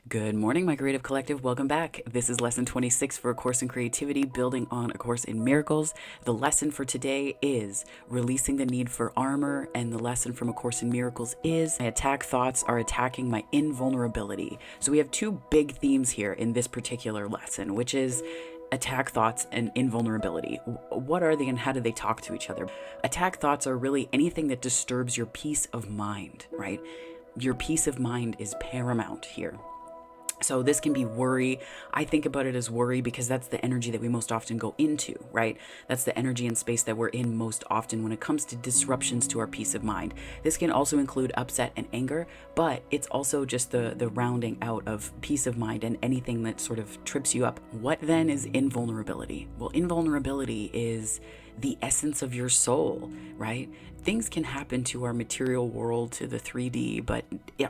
Good morning, my creative collective. Welcome back. This is lesson 26 for A Course in Creativity, building on A Course in Miracles. The lesson for today is releasing the need for armor, and the lesson from A Course in Miracles is my attack thoughts are attacking my invulnerability. So we have two big themes here in this particular lesson, which is attack thoughts and invulnerability. What are they and how do they talk to each other? Attack thoughts are really anything that disturbs your peace of mind, right? Your peace of mind is paramount here. So this can be worry. I think about it as worry because that's the energy that we most often go into, right? That's the energy and space that we're in most often when it comes to disruptions to our peace of mind. This can also include upset and anger, but it's also just the rounding out of peace of mind and anything that sort of trips you up. What then is invulnerability? Well, invulnerability is the essence of your soul, right? Things can happen to our material world, to the 3D, but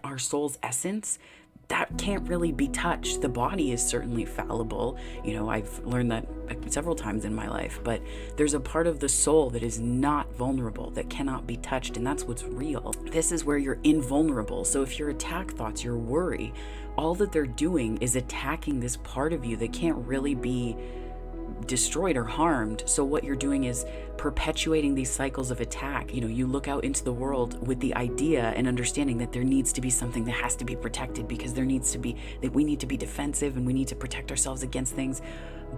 our soul's essence, that can't really be touched. The body is certainly fallible. I've learned that several times in my life, but there's a part of the soul that is not vulnerable, that cannot be touched, and that's what's real. This is where you're invulnerable. So if your attack thoughts, your worry, all that they're doing is attacking this part of you that can't really be destroyed or harmed. So what you're doing is perpetuating these cycles of attack. You look out into the world with the idea and understanding that there needs to be something that has to be protected because that we need to be defensive and we need to protect ourselves against things.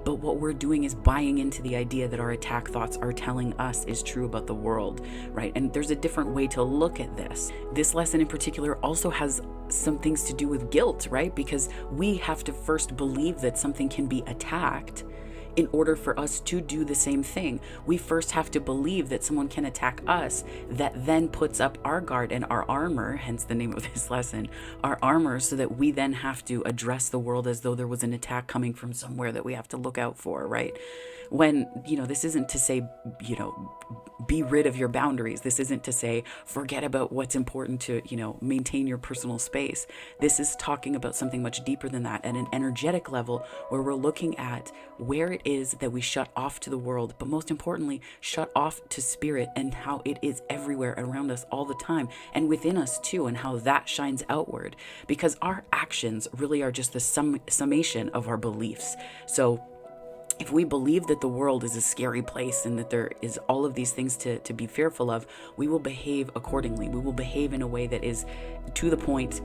But what we're doing is buying into the idea that our attack thoughts are telling us is true about the world, right? And there's a different way to look at this. This lesson in particular also has some things to do with guilt, right? Because we have to first believe that something can be attacked in order for us to do the same thing. We first have to believe that someone can attack us, that then puts up our guard and our armor, hence the name of this lesson, our armor, so that we then have to address the world as though there was an attack coming from somewhere that we have to look out for, right? When, this isn't to say, be rid of your boundaries. This isn't to say, forget about what's important to, maintain your personal space. This is talking about something much deeper than that, at an energetic level where we're looking at where it is that we shut off to the world, but most importantly, shut off to spirit and how it is everywhere around us all the time and within us too, and how that shines outward, because our actions really are just the summation of our beliefs. So if we believe that the world is a scary place and that there is all of these things to be fearful of, we will behave accordingly. We will behave in a way that is to the point,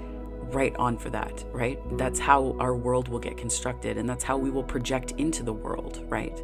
right on for that, right? That's how our world will get constructed, and that's how we will project into the world, right?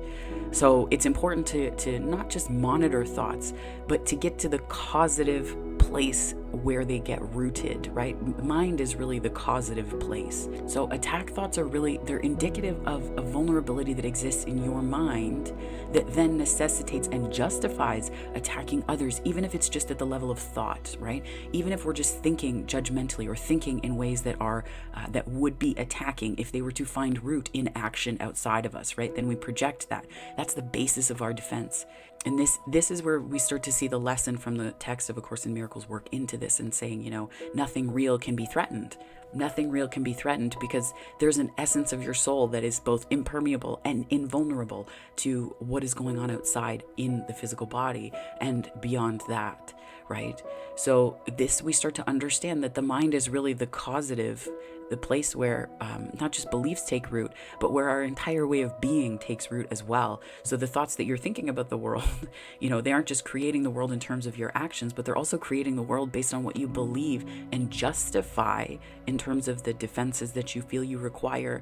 So it's important to not just monitor thoughts, but to get to the causative place where they get rooted, right? Mind is really the causative place. So attack thoughts they're indicative of a vulnerability that exists in your mind that then necessitates and justifies attacking others, even if it's just at the level of thought, right? Even if we're just thinking judgmentally or thinking in ways that are that would be attacking if they were to find root in action outside of us, right? Then we project that. That's the basis of our defense. And this is where we start to see the lesson from the text of A Course in Miracles work into this and saying, nothing real can be threatened. Nothing real can be threatened because there's an essence of your soul that is both impermeable and invulnerable to what is going on outside in the physical body and beyond that, right? So we start to understand that the mind is really the causative, the place where not just beliefs take root, but where our entire way of being takes root as well. So the thoughts that you're thinking about the world, they aren't just creating the world in terms of your actions, but they're also creating the world based on what you believe and justify in terms of the defenses that you feel you require.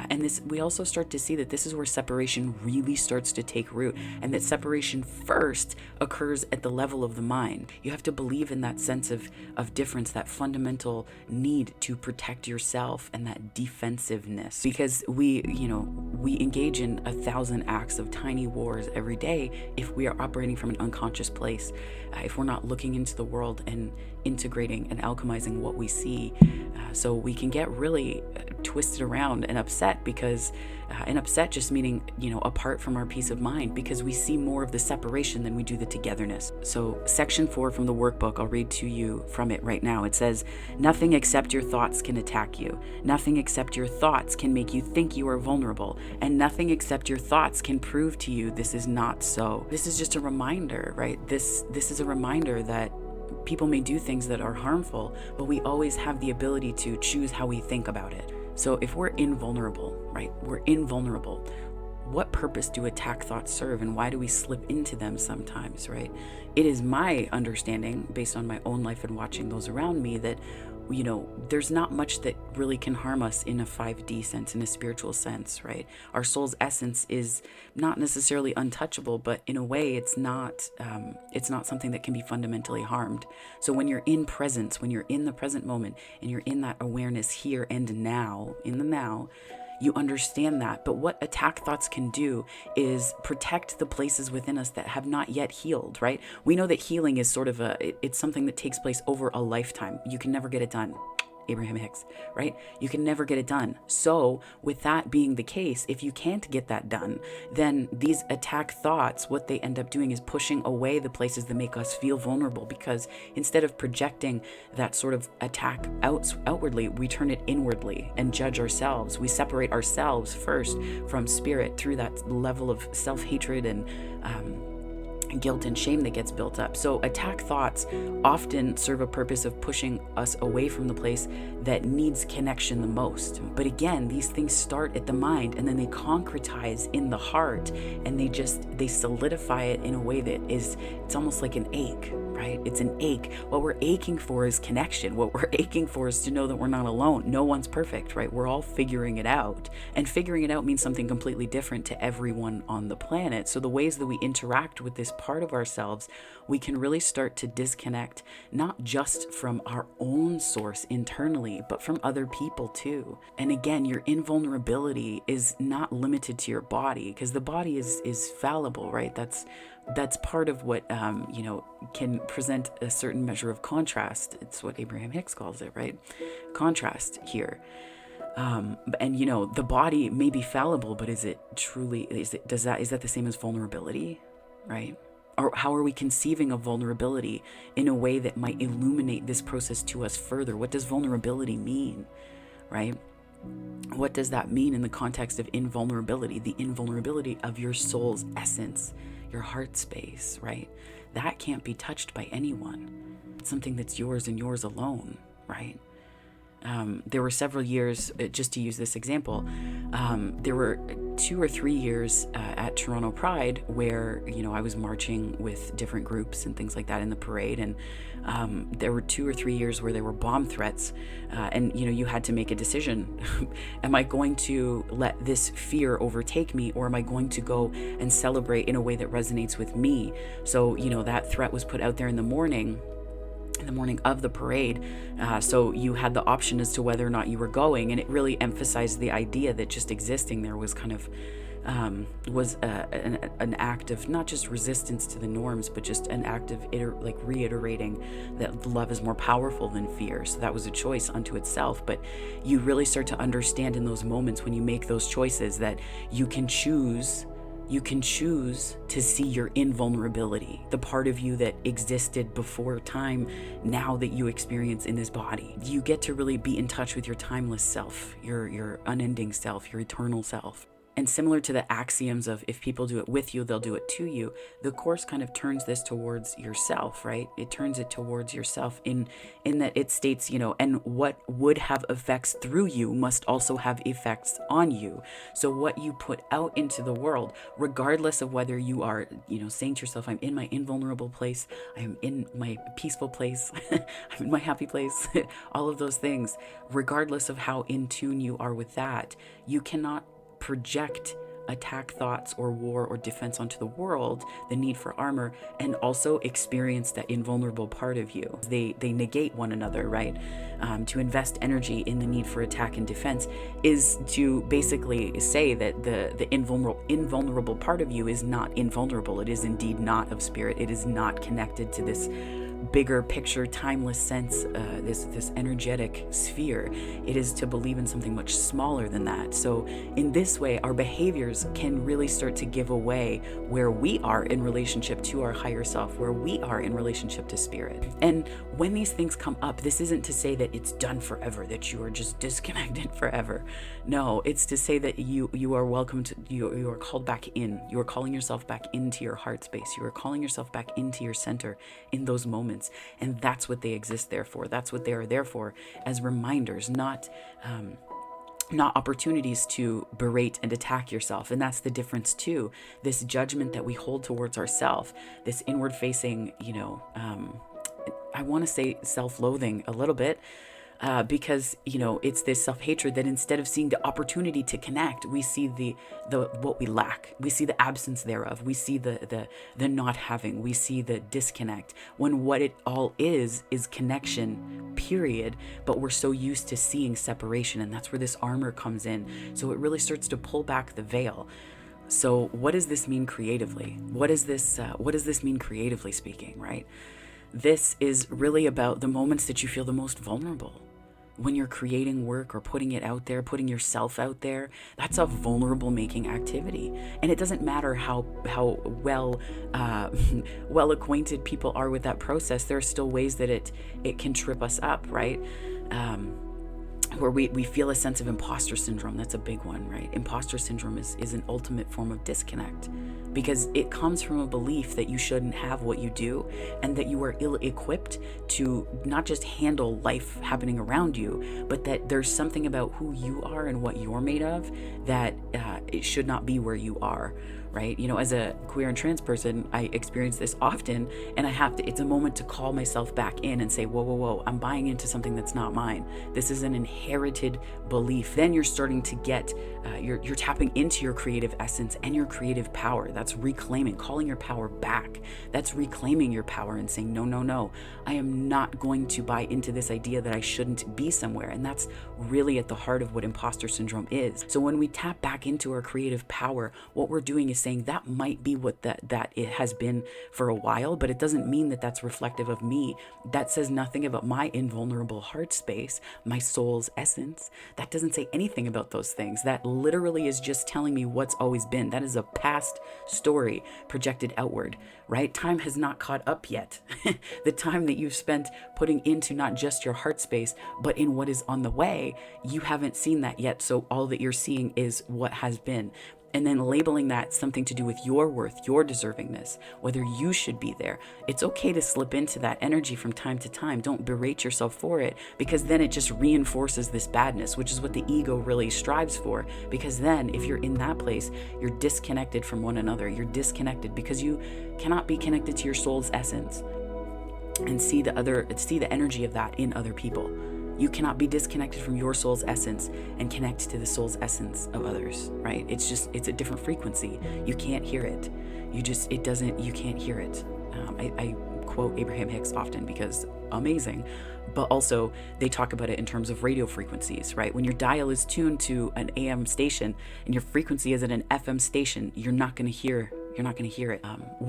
And we also start to see that this is where separation really starts to take root, and that separation first occurs at the level of the mind. You have to believe in that sense of difference, that fundamental need to protect yourself and that defensiveness, because we engage in 1,000 acts of tiny wars every day if we are operating from an unconscious place, if we're not looking into the world and integrating and alchemizing what we see. So we can get really twisted around and upset because and upset just meaning, apart from our peace of mind, because we see more of the separation than we do the togetherness. So section 4 from the workbook, I'll read to you from it right now. It says, nothing except your thoughts can attack you. Nothing except your thoughts can make you think you are vulnerable. And nothing except your thoughts can prove to you this is not so. This is just a reminder, right? This is a reminder that people may do things that are harmful, but we always have the ability to choose how we think about it. So if we're invulnerable, right? We're invulnerable. What purpose do attack thoughts serve, and why do we slip into them sometimes, right? It is my understanding, based on my own life and watching those around me, that there's not much that really can harm us in a 5D sense, in a spiritual sense, right? Our soul's essence is not necessarily untouchable, but in a way it's not something that can be fundamentally harmed. So when you're in presence, when you're in the present moment, and you're in that awareness here and now, in the now, you understand that. But what attack thoughts can do is protect the places within us that have not yet healed, right? We know that healing is sort of it's something that takes place over a lifetime. You can never get it done. Abraham Hicks, right? You can never get it done. So with that being the case, if you can't get that done, then these attack thoughts, what they end up doing is pushing away the places that make us feel vulnerable, because instead of projecting that sort of attack outwardly, we turn it inwardly and judge ourselves. We separate ourselves first from spirit through that level of self-hatred and guilt and shame that gets built up. So attack thoughts often serve a purpose of pushing us away from the place that needs connection the most. But again, these things start at the mind, and then they concretize in the heart, and they solidify it in a way that it's almost like an ache, right? It's an ache. What we're aching for is connection. What we're aching for is to know that we're not alone. No one's perfect, right? We're all figuring it out. And figuring it out means something completely different to everyone on the planet. So the ways that we interact with this part of ourselves, we can really start to disconnect, not just from our own source internally, but from other people too. And again, your invulnerability is not limited to your body, because the body is fallible, right? That's part of what can present a certain measure of contrast. It's what Abraham Hicks calls it, right? Contrast here. And the body may be fallible, but is it truly, is that the same as vulnerability, right? Or how are we conceiving of vulnerability in a way that might illuminate this process to us further? What does vulnerability mean, right? What does that mean in the context of invulnerability? The invulnerability of your soul's essence, your heart space, right? That can't be touched by anyone. It's something that's yours and yours alone, right? There were several years, just to use this example, there were 2 or 3 years at Toronto Pride where, I was marching with different groups and things like that in the parade. And there were 2 or 3 years where there were bomb threats. And, you had to make a decision. Am I going to let this fear overtake me, or am I going to go and celebrate in a way that resonates with me? So, that threat was put out there in the morning of the parade. So you had the option as to whether or not you were going, and it really emphasized the idea that just existing there was kind of an act of not just resistance to the norms, but just an act of reiterating that love is more powerful than fear. So that was a choice unto itself. But you really start to understand in those moments when you make those choices that you can choose to see your invulnerability, the part of you that existed before time, now that you experience in this body. You get to really be in touch with your timeless self, your unending self, your eternal self. And similar to the axioms of if people do it with you, they'll do it to you, the Course kind of turns this towards yourself, right? It turns it towards yourself in that it states, and what would have effects through you must also have effects on you. So what you put out into the world, regardless of whether you are, saying to yourself, I'm in my invulnerable place, I'm in my peaceful place, I'm in my happy place, all of those things, regardless of how in tune you are with that, you cannot project attack thoughts or war or defense onto the world, the need for armor, and also experience that invulnerable part of you. They negate one another, right? To invest energy in the need for attack and defense is to basically say that the invulnerable part of you is not invulnerable. It is indeed not of spirit. It is not connected to this bigger picture, timeless sense, this energetic sphere. It is to believe in something much smaller than that. So in this way, our behaviors can really start to give away where we are in relationship to our higher self, where we are in relationship to spirit. And when these things come up, this isn't to say that it's done forever, that you are just disconnected forever. No, it's to say that you are welcome to, you are called back in. You are calling yourself back into your heart space. You are calling yourself back into your center in those moments. And that's what they exist there for. That's what they are there for, as reminders, not not opportunities to berate and attack yourself. And that's the difference too. This judgment that we hold towards ourselves, this inward facing, I want to say self-loathing a little bit, because it's this self-hatred that instead of seeing the opportunity to connect, we see the what we lack, we see the absence thereof, we see the not having, we see the disconnect, when what it all is connection, period. But we're so used to seeing separation, and that's where this armor comes in. So it really starts to pull back the veil. So what does this mean creatively? What does this mean creatively speaking, right? This is really about the moments that you feel the most vulnerable. When you're creating work or putting it out there, putting yourself out there, that's a vulnerable making activity. And it doesn't matter how well acquainted people are with that process. There are still ways that it can trip us up, right? Where we feel a sense of imposter syndrome. That's a big one, right? Imposter syndrome is an ultimate form of disconnect, because it comes from a belief that you shouldn't have what you do, and that you are ill-equipped to not just handle life happening around you, but that there's something about who you are and what you're made of that it should not be where you are, right? As a queer and trans person, I experience this often, and it's a moment to call myself back in and say, whoa, I'm buying into something that's not mine. This is an inherited belief. Then you're starting to get, you're tapping into your creative essence and your creative power. That's reclaiming, calling your power back. That's reclaiming your power and saying, no, I am not going to buy into this idea that I shouldn't be somewhere. And that's really at the heart of what imposter syndrome is. So when we tap back into our creative power, what we're doing is saying that might be what that it has been for a while, but it doesn't mean that that's reflective of me. That says nothing about my invulnerable heart space, my soul's essence. That doesn't say anything about those things. That literally is just telling me what's always been. That is a past story projected outward, right? Time has not caught up yet. The time that you've spent putting into not just your heart space, but in what is on the way, you haven't seen that yet. So all that you're seeing is what has been. And then labeling that something to do with your worth, your deservingness, whether you should be there. It's okay to slip into that energy from time to time. Don't berate yourself for it, because then it just reinforces this badness, which is what the ego really strives for. Because then if you're in that place, you're disconnected from one another. You're disconnected because you cannot be connected to your soul's essence and see the energy of that in other people. You cannot be disconnected from your soul's essence and connect to the soul's essence of others, right? It's a different frequency. You can't hear it. You can't hear it. I quote Abraham Hicks often because amazing, but also they talk about it in terms of radio frequencies, right? When your dial is tuned to an AM station and your frequency is at an FM station, you're not going to hear it.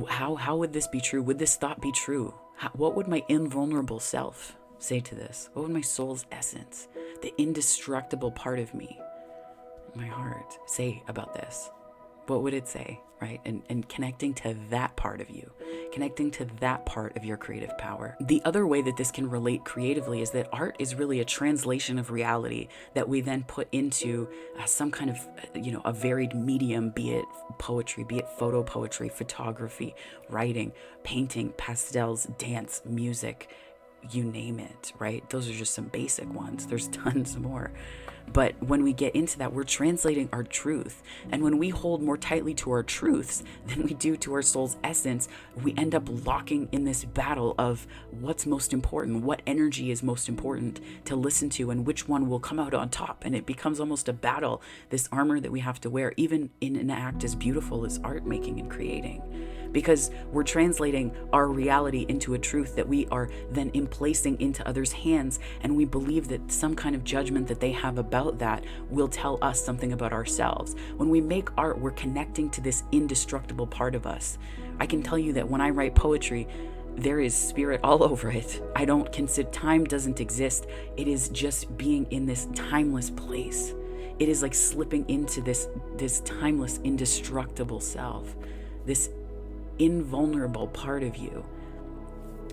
How would this be true? Would this thought be true? What would my invulnerable self say to this? What would my soul's essence, the indestructible part of me, my heart, say about this? What would it say, right? And connecting to that part of you, connecting to that part of your creative power. The other way that this can relate creatively is that art is really a translation of reality that we then put into some kind of, a varied medium, be it poetry, be it photo poetry, photography, writing, painting, pastels, dance, music, you name it, right? Those are just some basic ones. There's tons more. But when we get into that, we're translating our truth. And when we hold more tightly to our truths than we do to our soul's essence, we end up locking in this battle of what's most important, what energy is most important to listen to, and which one will come out on top. And it becomes almost a battle, this armor that we have to wear, even in an act as beautiful as art making and creating. Because we're translating our reality into a truth that we are then emplacing into others' hands, and we believe that some kind of judgment that they have about that will tell us something about ourselves. When we make art, we're connecting to this indestructible part of us. I can tell you that when I write poetry, there is spirit all over it. I don't consider time doesn't exist. It is just being in this timeless place. It is like slipping into this timeless, indestructible self, this invulnerable part of you.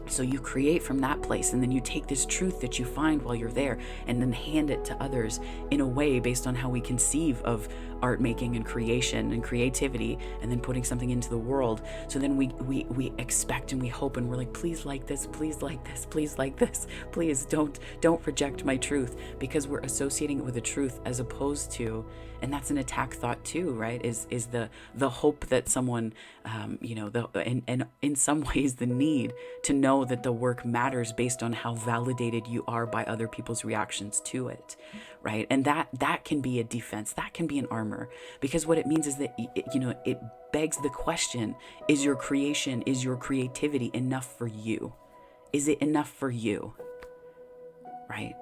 So you create from that place, and then you take this truth that you find while you're there and then hand it to others in a way based on how we conceive of art making and creation and creativity, and then putting something into the world. So then we expect and we hope, and we're like, please like this, please like this, please like this, please don't reject my truth, because we're associating it with the truth as opposed to, and that's an attack thought too, right? Is the hope that someone, and in some ways the need to know that the work matters based on how validated you are by other people's reactions to it, right? And that can be a defense, that can be an armor, because what it means is that it begs the question: is your creation, is your creativity enough for you? Is it enough for you, right?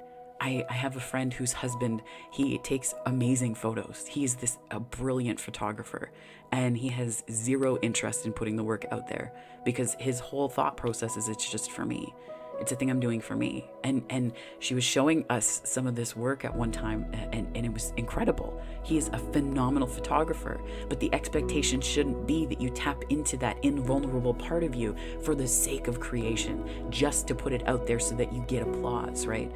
I have a friend whose husband, he takes amazing photos. He's a brilliant photographer, and he has zero interest in putting the work out there, because his whole thought process is, it's just for me. It's a thing I'm doing for me. And she was showing us some of this work at one time, and it was incredible. He is a phenomenal photographer, but the expectation shouldn't be that you tap into that invulnerable part of you for the sake of creation, just to put it out there so that you get applause, right?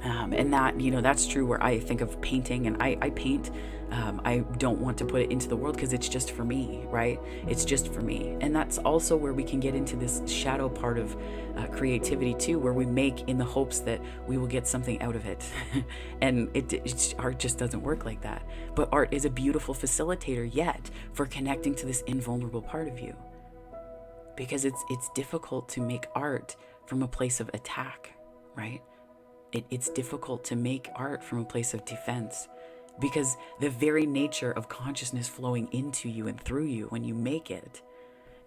And that, that's true where I think of painting, and I paint. I don't want to put it into the world because it's just for me, right? It's just for me. And that's also where we can get into this shadow part of creativity too, where we make in the hopes that we will get something out of it. And art just doesn't work like that. But art is a beautiful facilitator yet for connecting to this invulnerable part of you. Because it's difficult to make art from a place of attack, right? It's difficult to make art from a place of defense, because the very nature of consciousness flowing into you and through you when you make it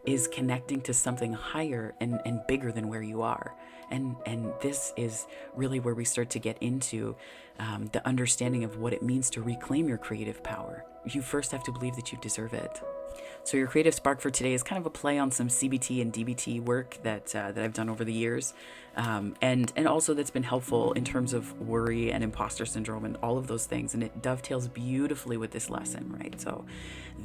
is connecting to something higher and bigger than where you are. And this is really where we start to get into the understanding of what it means to reclaim your creative power. You first have to believe that you deserve it. So your creative spark for today is kind of a play on some CBT and DBT work that I've done over the years, and also that's been helpful in terms of worry and imposter syndrome and all of those things. And it dovetails beautifully with this lesson, right? So,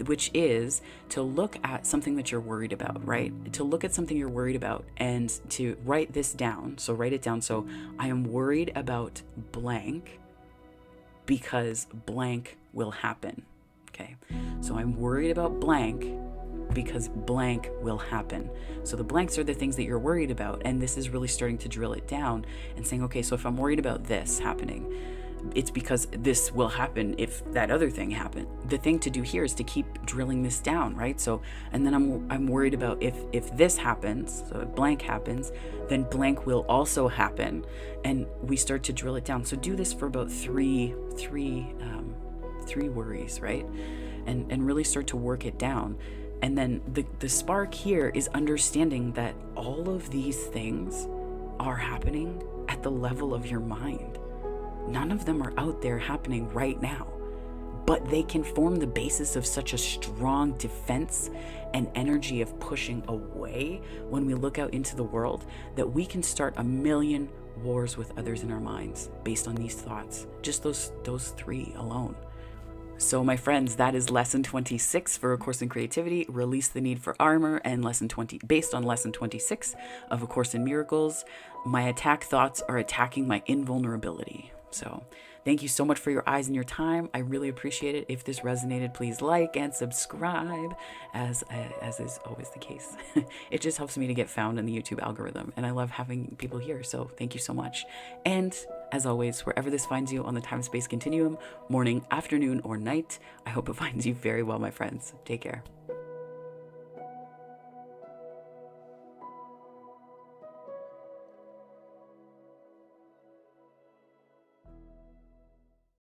which is to look at something that you're worried about, right? To look at something you're worried about and to write this down. So write it down. So I am worried about blank because blank will happen. Okay, so I'm worried about blank because blank will happen. So the blanks are the things that you're worried about, and this is really starting to drill it down and saying, okay, so if I'm worried about this happening, it's because this will happen if that other thing happened. The thing to do here is to keep drilling this down, right? So, and then I'm worried about if this happens, so if blank happens, then blank will also happen, and we start to drill it down. So do this for about three worries, right? And really start to work it down. And then the spark here is understanding that all of these things are happening at the level of your mind. None of them are out there happening right now, but they can form the basis of such a strong defense and energy of pushing away when we look out into the world, that we can start a million wars with others in our minds based on these thoughts, just those three alone. So my friends, that is lesson 26 for A Course in Creativity, Release the Need for Armor, and lesson 20, based on lesson 26 of A Course in Miracles, my attack thoughts are attacking my invulnerability. So thank you so much for your eyes and your time. I really appreciate it. If this resonated, please like and subscribe, as is always the case. It just helps me to get found in the YouTube algorithm, and I love having people here. So thank you so much. And as always, wherever this finds you on the time-space continuum, morning, afternoon, or night, I hope it finds you very well, my friends. Take care.